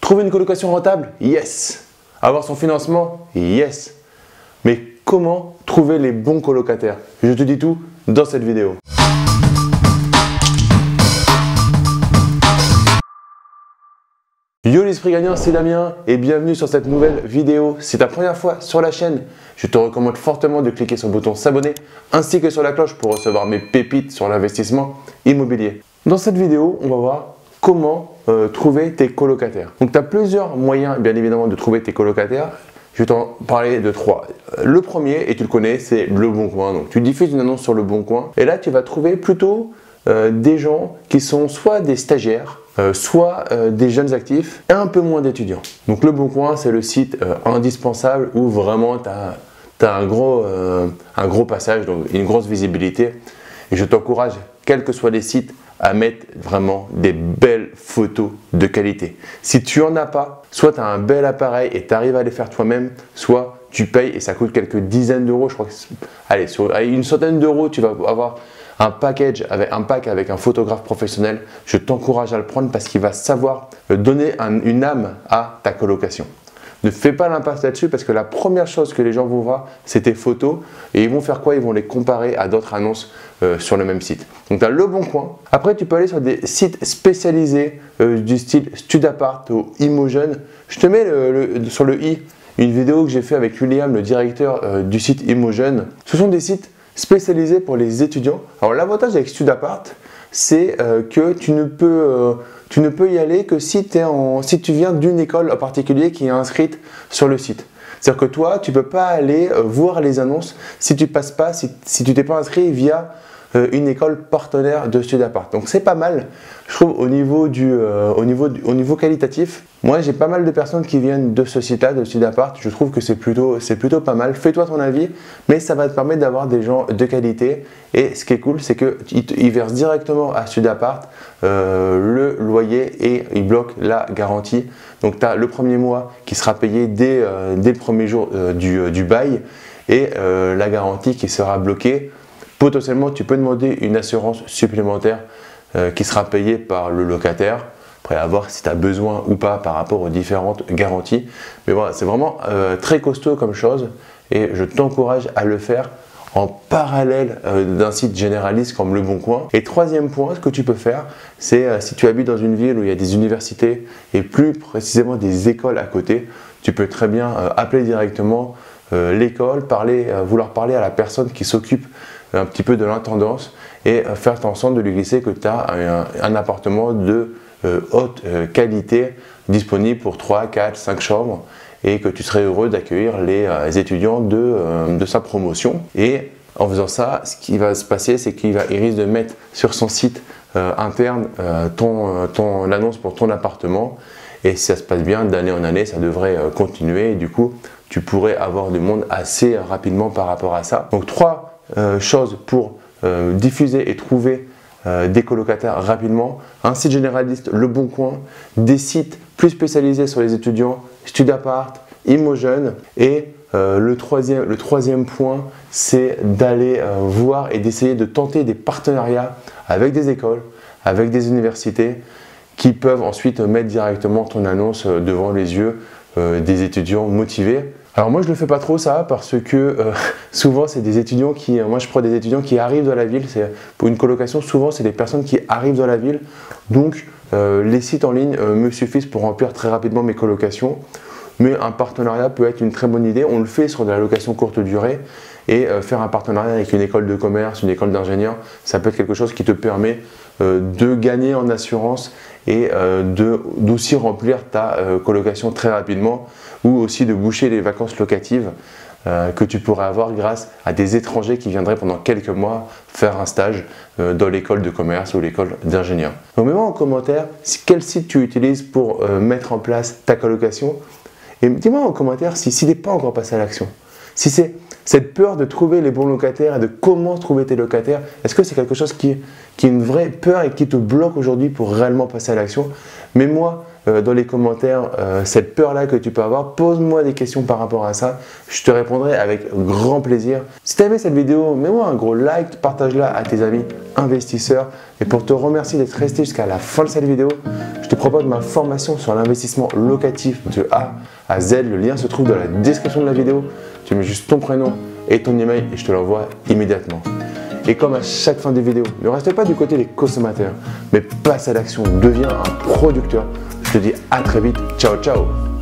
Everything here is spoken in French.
Trouver une colocation rentable? Yes. Avoir son financement? Yes. Mais comment trouver les bons colocataires? Je te dis tout dans cette vidéo. Yo l'esprit gagnant, c'est Damien et bienvenue sur cette nouvelle vidéo. Si c'est ta première fois sur la chaîne, je te recommande fortement de cliquer sur le bouton s'abonner ainsi que sur la cloche pour recevoir mes pépites sur l'investissement immobilier. Dans cette vidéo, on va voir comment trouver tes colocataires. Donc tu as plusieurs moyens bien évidemment de trouver tes colocataires. Je vais t'en parler de trois. Le premier, et tu le connais, c'est Le Bon Coin. Donc tu diffuses une annonce sur Le Bon Coin et là tu vas trouver plutôt des gens qui sont soit des stagiaires, soit des jeunes actifs et un peu moins d'étudiants. Donc Le Bon Coin, c'est le site indispensable où vraiment tu as un gros passage, donc une grosse visibilité. Et je t'encourage, quels que soient les sites, à mettre vraiment des belles photos de qualité. Si tu n'en as pas, soit tu as un bel appareil et tu arrives à les faire toi-même, soit tu payes et ça coûte quelques dizaines d'euros. Je crois que, allez, sur une centaine d'euros, tu vas avoir un pack avec un photographe professionnel. Je t'encourage à le prendre parce qu'il va savoir donner une âme à ta colocation. Ne fais pas l'impasse là-dessus parce que la première chose que les gens vont voir, c'est tes photos et ils vont faire quoi? Ils vont les comparer à d'autres annonces sur le même site. Donc tu as Le Bon Coin. Après, tu peux aller sur des sites spécialisés du style Studapart ou Imojeune. Je te mets sur le i une vidéo que j'ai fait avec William, le directeur du site Imojeune. Ce sont des sites spécialisés pour les étudiants. Alors l'avantage avec Studapart, c'est que tu ne peux y aller que si tu viens d'une école en particulier qui est inscrite sur le site. C'est-à-dire que toi, tu ne peux pas aller voir les annonces si tu passes pas, si tu t'es pas inscrit via une école partenaire de Studapart. Donc c'est pas mal, je trouve, au niveau qualitatif. Moi, j'ai pas mal de personnes qui viennent de ce site-là, de Studapart. Je trouve que c'est plutôt pas mal. Fais-toi ton avis, mais ça va te permettre d'avoir des gens de qualité. Et ce qui est cool, c'est qu'ils versent directement à Studapart le loyer et ils bloquent la garantie. Donc tu as le premier mois qui sera payé dès le premier jour du bail et la garantie qui sera bloquée. Potentiellement, tu peux demander une assurance supplémentaire qui sera payée par le locataire. Après, à voir si tu as besoin ou pas par rapport aux différentes garanties. Mais voilà, c'est vraiment très costaud comme chose et je t'encourage à le faire en parallèle d'un site généraliste comme Le Bon Coin. Et troisième point, ce que tu peux faire, c'est si tu habites dans une ville où il y a des universités et plus précisément des écoles à côté, tu peux très bien appeler directement l'école, vouloir parler à la personne qui s'occupe un petit peu de l'intendance et faire en sorte de lui glisser que tu as un appartement de haute qualité disponible pour 3, 4, 5 chambres et que tu serais heureux d'accueillir les étudiants de sa promotion. Et en faisant ça, ce qui va se passer, c'est qu'il risque de mettre sur son site interne l'annonce pour ton appartement. Et si ça se passe bien, d'année en année, ça devrait continuer. Et du coup, tu pourrais avoir du monde assez rapidement par rapport à ça. Donc, trois choses pour diffuser et trouver des colocataires rapidement. Un site généraliste, Le Bon Coin, des sites plus spécialisés sur les étudiants, Studapart, Imojeune. Et le troisième point, c'est d'aller voir et d'essayer de tenter des partenariats avec des écoles, avec des universités qui peuvent ensuite mettre directement ton annonce devant les yeux des étudiants motivés. Alors moi je le fais pas trop ça parce que souvent c'est des étudiants moi je prends des étudiants qui arrivent dans la ville. Pour une colocation, souvent c'est des personnes qui arrivent dans la ville. Donc les sites en ligne me suffisent pour remplir très rapidement mes colocations. Mais un partenariat peut être une très bonne idée. On le fait sur de la location courte durée et faire un partenariat avec une école de commerce, une école d'ingénieur, ça peut être quelque chose qui te permet de gagner en assurance et d'aussi remplir ta colocation très rapidement ou aussi de boucher les vacances locatives que tu pourrais avoir grâce à des étrangers qui viendraient pendant quelques mois faire un stage dans l'école de commerce ou l'école d'ingénieur. Donc mets-moi en commentaire quel site tu utilises pour mettre en place ta colocation et dis-moi en commentaire si tu n'es pas encore passé à l'action. Si c'est cette peur de trouver les bons locataires et de comment trouver tes locataires, est-ce que c'est quelque chose qui est une vraie peur et qui te bloque aujourd'hui pour réellement passer à l'action? Mets-moi dans les commentaires cette peur-là que tu peux avoir. Pose-moi des questions par rapport à ça. Je te répondrai avec grand plaisir. Si tu as aimé cette vidéo, mets-moi un gros like, partage-la à tes amis investisseurs. Et pour te remercier d'être resté jusqu'à la fin de cette vidéo, je te propose ma formation sur l'investissement locatif de A à Z. Le lien se trouve dans la description de la vidéo. Tu mets juste ton prénom et ton email et je te l'envoie immédiatement. Et comme à chaque fin de vidéo, ne reste pas du côté des consommateurs, mais passe à l'action, deviens un producteur. Je te dis à très vite, ciao ciao.